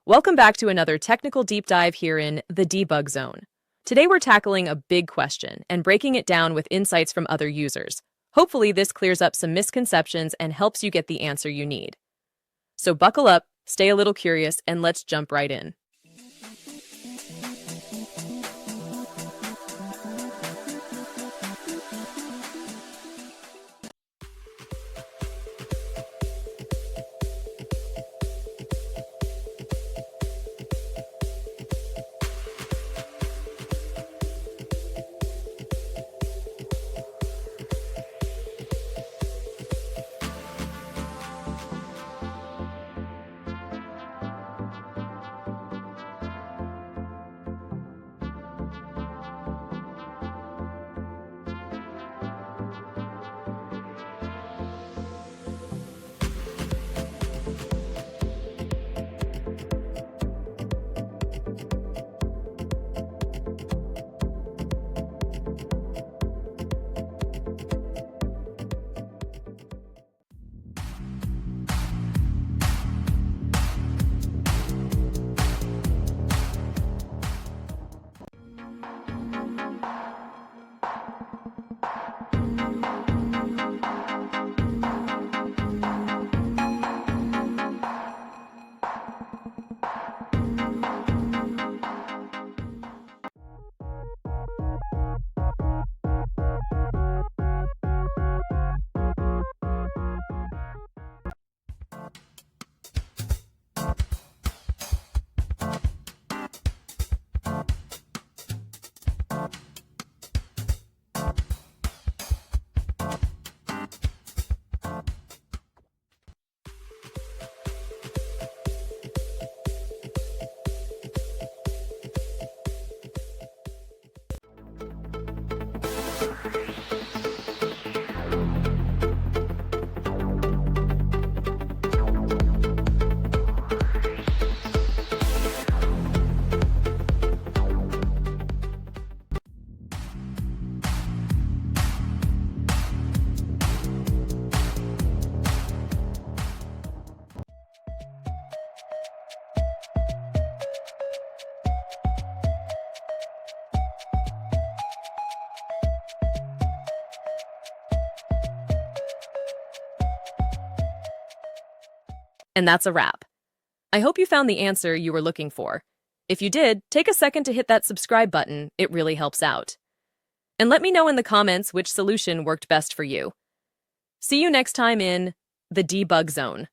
Welcome back to another technical deep dive here in the debug zone. Today we're tackling a big question and breaking it down with insights from other users. Hopefully this clears up some misconceptions and helps you get the answer you need. So buckle up, stay a little curious, and let's jump right in. And that's a wrap. I hope you found the answer you were looking for. If you did, take a second to hit that subscribe button. It really helps out. And let me know in the comments which solution worked best for you. See you next time in the debug zone.